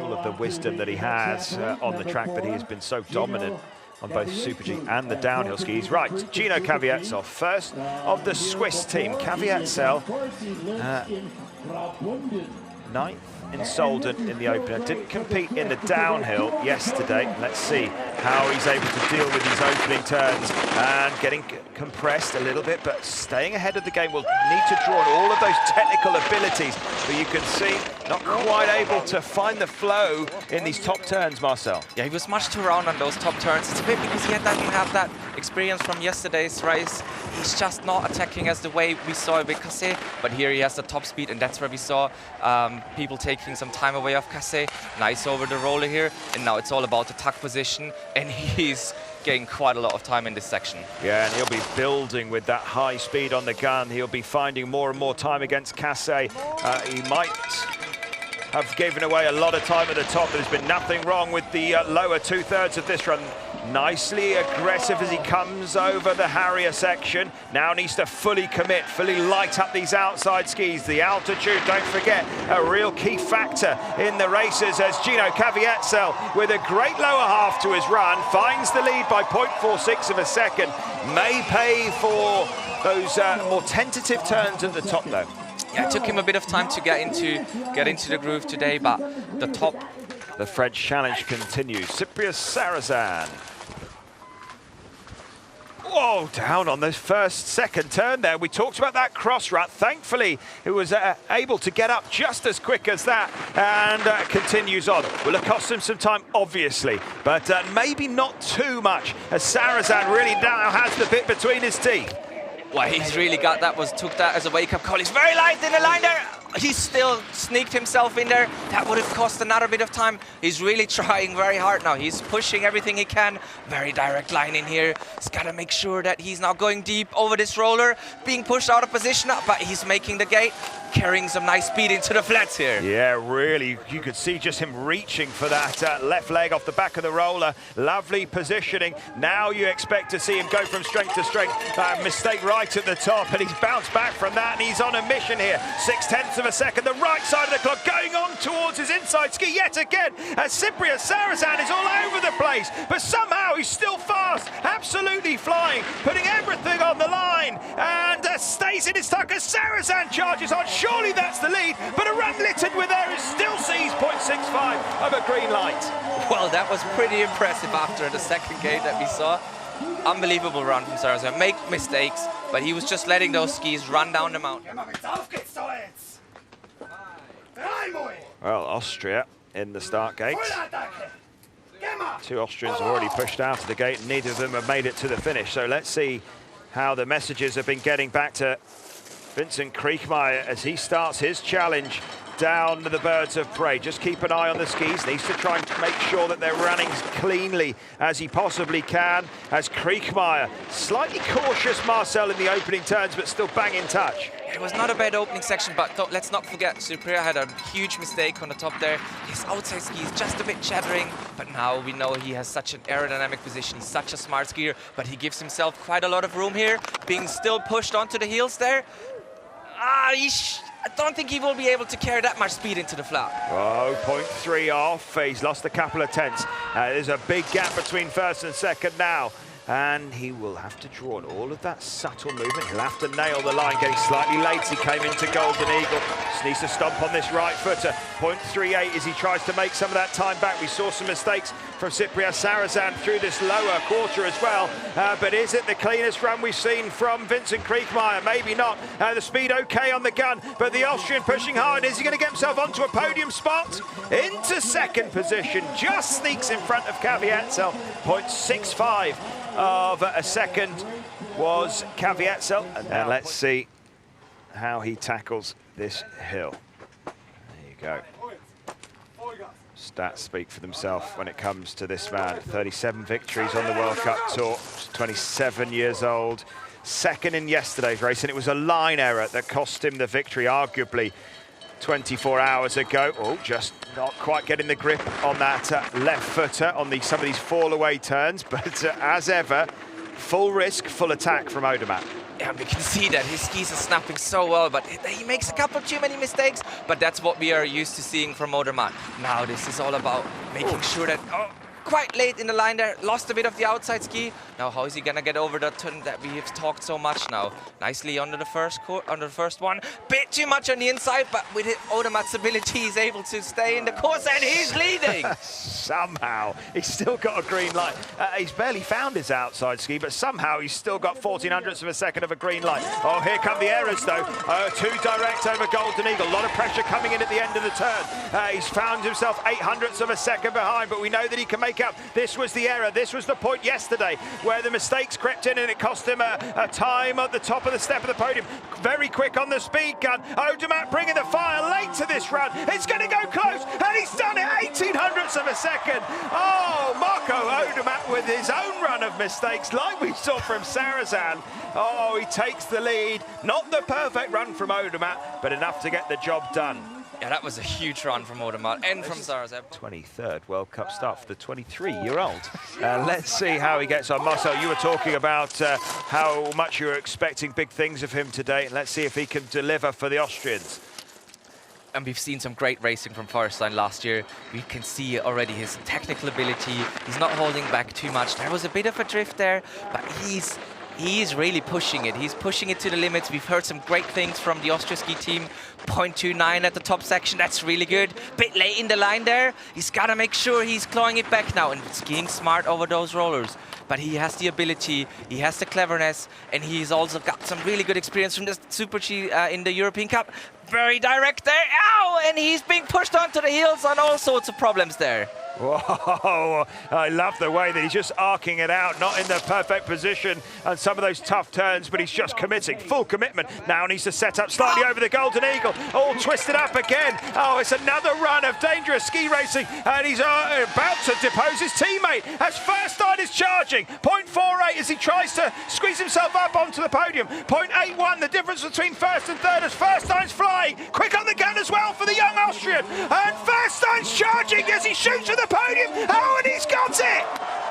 all of the wisdom that he has on the track, that he has been so dominant on both Super G and the downhill skis. Right, Gino Caviezel, first of the Swiss team. Caviezel, 9th in Soudal in the opener. Didn't compete in the downhill yesterday. Let's see how he's able to deal with these opening turns and getting compressed a little bit, but staying ahead of the game. Will need to draw on all of those technical abilities, but you can see not quite able to find the flow in these top turns, Marcel. Yeah, he was much too round on those top turns. It's a bit because he didn't have that experience from yesterday's race. He's just not attacking as the way we saw with Cassé, but here he has the top speed, and that's where we saw people taking some time away off Cassé. Nice over the roller here, and now it's all about the tuck position, and he's getting quite a lot of time in this section. Yeah, and he'll be building with that high speed on the gun. He'll be finding more and more time against Cassé. He might have given away a lot of time at the top. There's been nothing wrong with the lower two-thirds of this run. Nicely aggressive as he comes over the Harrier section. Now needs to fully commit, fully light up these outside skis. The altitude, don't forget, a real key factor in the races, as Gino Caviezel, with a great lower half to his run, finds the lead by 0.46 of a second. May pay for those more tentative turns at the top, though. Yeah, it took him a bit of time to get into the groove today, but the top. The French challenge continues. Cyprien Sarrazin. Whoa, down on the second turn there. We talked about that cross rut. Thankfully, he was able to get up just as quick as that, and continues on. Will have cost him some time, obviously, but maybe not too much, as Sarrazin really now has the bit between his teeth. Well, he's really got that, took that as a wake-up call. He's very light in the line there. He's still sneaked himself in there. That would have cost another bit of time. He's really trying very hard now. He's pushing everything he can. Very direct line in here. He's got to make sure that he's now going deep over this roller, being pushed out of position, but he's making the gate, carrying some nice speed into the flats here. Yeah, really, you could see just him reaching for that left leg off the back of the roller. Lovely positioning. Now you expect to see him go from strength to strength. Mistake right at the top, and he's bounced back from that, and he's on a mission here. 0.6 of a second, the right side of the clock, going on towards his inside ski yet again, as Cyprien Sarrazin is all over the place, but somehow he's still fast, absolutely flying, putting everything on the line, and stays in his tuck as Sarrazin charges on. Surely that's the lead, but a run littered with errors, still sees 0.65 of a green light. Well, that was pretty impressive after the second gate that we saw. Unbelievable run from Sarrazin. Make mistakes, but he was just letting those skis run down the mountain. Well, Austria in the start gate. 2 Austrians have already pushed out of the gate, and neither of them have made it to the finish. So let's see how the messages have been getting back to Vincent Kriechmayr as he starts his challenge down the birds of prey. Just keep an eye on the skis. Needs to try and make sure that they're running as cleanly as he possibly can, as Kriechmayr, slightly cautious, Marcel, in the opening turns, but still bang in touch. It was not a bad opening section, but let's not forget, Cyprien had a huge mistake on the top there. His outside ski is just a bit chattering, but now we know he has such an aerodynamic position. He's such a smart skier, but he gives himself quite a lot of room here, being still pushed onto the heels there. I don't think he will be able to carry that much speed into the flat. Oh, 0.3 off. He's lost a couple of tenths. There's a big gap between first and second now. And he will have to draw on all of that subtle movement. He'll have to nail the line, getting slightly late. He came into Golden Eagle. Just needs to stomp on this right footer. 0.38 as he tries to make some of that time back. We saw some mistakes from Cyprien Sarrazin through this lower quarter as well. But is it the cleanest run we've seen from Vincent Kriechmayr? Maybe not. The speed okay on the gun, but the Austrian pushing hard. Is he going to get himself onto a podium spot? Into second position. Just sneaks in front of Caviezel. 0.65 of a second was Caviezel. And let's see how he tackles this hill. There you go. Stats speak for themselves when it comes to this man. 37 victories on the World Cup Tour, 27 years old. Second in yesterday's race, and it was a line error that cost him the victory, arguably 24 hours ago. Oh, just not quite getting the grip on that left footer on some of these fall away turns, but as ever, full risk, full attack from Odermatt. Yeah, we can see that his skis are snapping so well, but he makes a couple too many mistakes, but that's what we are used to seeing from Odermatt. Now this is all about making sure that, quite late in the line there, lost a bit of the outside ski. Now how is he gonna get over that turn that we have talked so much now? Nicely under the first one. Bit too much on the inside, but with Odermatt's ability, he's able to stay in the course and he's leading. Somehow, he's still got a green light. He's barely found his outside ski, but somehow he's still got 1400ths of a second of a green light. Oh, here come the errors though. Too direct over Golden Eagle. A lot of pressure coming in at the end of the turn. He's found himself 800ths of a second behind, but we know that he can make up. This was the error. This was the point yesterday where the mistakes crept in and it cost him a time at the top of the step of the podium. Very quick on the speed gun. Odermatt bringing the fire late to this run. It's going to go close, and he's done it 1800ths of a second. Oh, Marco Odermatt with his own run of mistakes, like we saw from Sarrazin. Oh, he takes the lead. Not the perfect run from Odermatt, but enough to get the job done. Yeah, that was a huge run from Odermatt and from Sarrazin. 23rd World Cup start for the 23-year-old. Let's see how he gets on. Marcel, you were talking about how much you were expecting big things of him today. Let's see if he can deliver for the Austrians. And we've seen some great racing from Feuerstein last year. We can see already his technical ability. He's not holding back too much. There was a bit of a drift there, but he's really pushing it. He's pushing it to the limits. We've heard some great things from the Austria ski team. 0.29 at the top section, that's really good. Bit late in the line there. He's got to make sure he's clawing it back now and skiing smart over those rollers. But he has the ability, he has the cleverness, and he's also got some really good experience from the Super G in the European Cup. Very direct there. Ow! And he's being pushed onto the heels on all sorts of problems there. Whoa, I love the way that he's just arcing it out, not in the perfect position and some of those tough turns, but he's just committing, full commitment. Now needs to set up slightly over the Golden Eagle, all twisted up again. Oh, it's another run of dangerous ski racing, and he's about to depose his teammate as Feuerstein is charging. 0.48 as he tries to squeeze himself up onto the podium. 0.81, the difference between first and third as Feuerstein's flying. Quick on the gun as well for the young Austrian, and Feuerstein's charging as he shoots to the podium. Oh, and he's got it!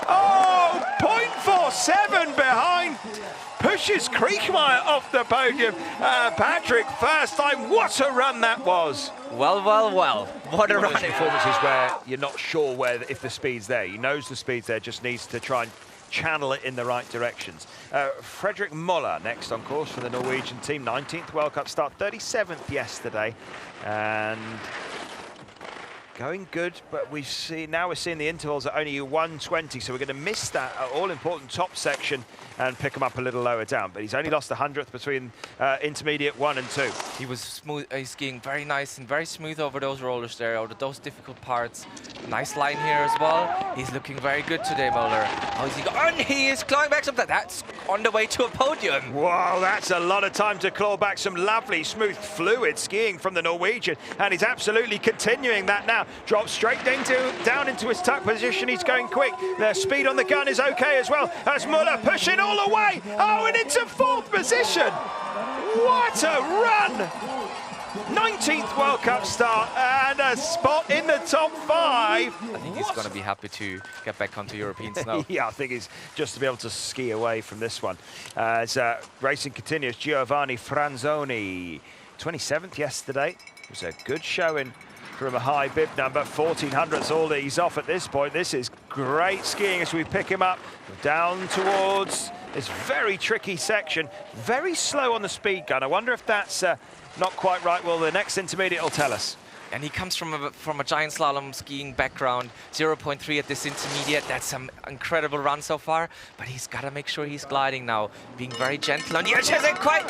Oh, 0.47 behind. Pushes Kriechmayr off the podium. Patrick Feuerstein, what a run that was. Well, well, well. What a run. Performances where you're not sure if the speed's there. He knows the speed's there, just needs to try and channel it in the right directions. Fredrik Muller next on course for the Norwegian team. 19th World Cup start, 37th yesterday. And going good, but now we're seeing the intervals at only 120, so we're going to miss that all-important top section and pick him up a little lower down. But he's only lost 100th between intermediate 1 and 2. He was smooth. He's skiing very nice and very smooth over those rollers there, over those difficult parts. Nice line here as well. He's looking very good today, Muller. How is he going? And he is clawing back something. That's on the way to a podium. Wow, that's a lot of time to claw back some lovely, smooth, fluid skiing from the Norwegian, and he's absolutely continuing that now. Drops straight down into his tuck position. He's going quick. The speed on the gun is okay as well as Muller pushing all the way. Oh, and into 4th position. What a run! 19th World Cup start and a spot in the top 5. I think he's going to be happy to get back onto European snow. Yeah, I think he's just to be able to ski away from this one. As racing continues, Giovanni Franzoni, 27th yesterday. It was a good showing from a high bib number. 1400's all that he's off at this point. This is great skiing as we pick him up down towards this very tricky section. Very slow on the speed gun. I wonder if that's not quite right. Well, the next intermediate will tell us. And he comes from a giant slalom skiing background. 0.3 at this intermediate. That's some incredible run so far. But he's got to make sure he's gliding now. Being very gentle on the edge. Hasn't quite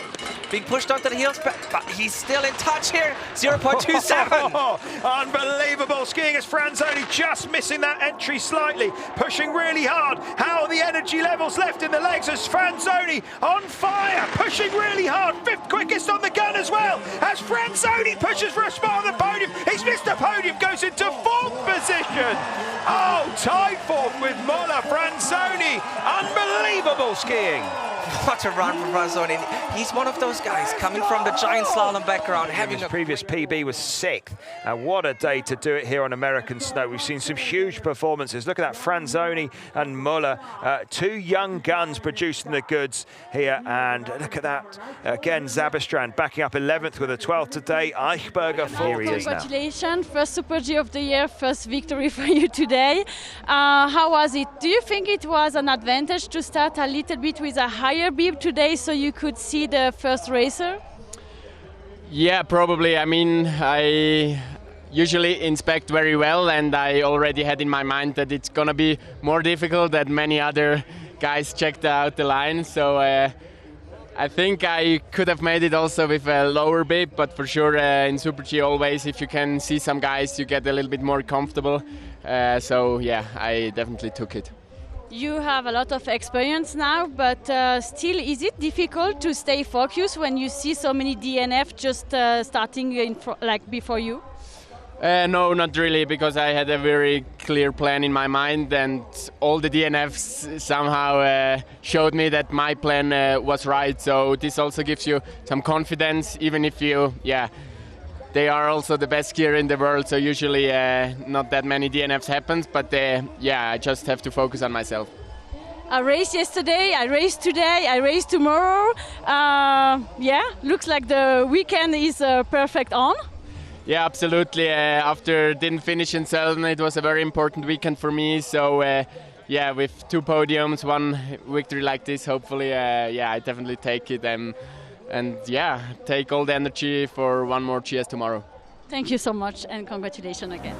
being pushed onto the heels, but he's still in touch here. 0.27. Unbelievable skiing as Franzoni just missing that entry slightly. Pushing really hard. How are the energy levels left in the legs as Franzoni on fire. Pushing really hard. 5th quickest on the gun as well. As Franzoni pushes for a spot on the podium. podium. He's missed the podium, goes into 4th position. Oh, tied 4th with Muller. Franzoni, unbelievable skiing. What a run from Franzoni. He's one of those guys coming from the giant slalom background, having his previous PB was 6th. And what a day to do it here on American snow. We've seen some huge performances. Look at that, Franzoni and Muller, 2 young guns producing the goods here. And look at that, again, Zaberstrand backing up 11th with a 12th today. Eichberger 4th. Congratulations, first Super G of the year, first victory for you today. How was it? Do you think it was an advantage to start a little bit with a higher bib today so you could see the first racer? Yeah, probably. I mean, I usually inspect very well, and I already had in my mind that it's gonna be more difficult than many other guys checked out the line. So I think I could have made it also with a lower bib, but for sure in Super G always, if you can see some guys, you get a little bit more comfortable. So yeah, I definitely took it. You have a lot of experience now, but still, is it difficult to stay focused when you see so many DNF just starting like before you? No, not really, because I had a very clear plan in my mind, and all the DNFs somehow showed me that my plan was right. So this also gives you some confidence, even if you, they are also the best skier in the world, so usually not that many DNFs happens, but I just have to focus on myself. I raced yesterday, I raced today, I race tomorrow. Looks like the weekend is perfect on. Yeah, absolutely. After didn't finish in Selden, it was a very important weekend for me. So with 2 podiums, 1 victory like this, hopefully, I definitely take it. And take all the energy for 1 more GS tomorrow. Thank you so much, and congratulations again.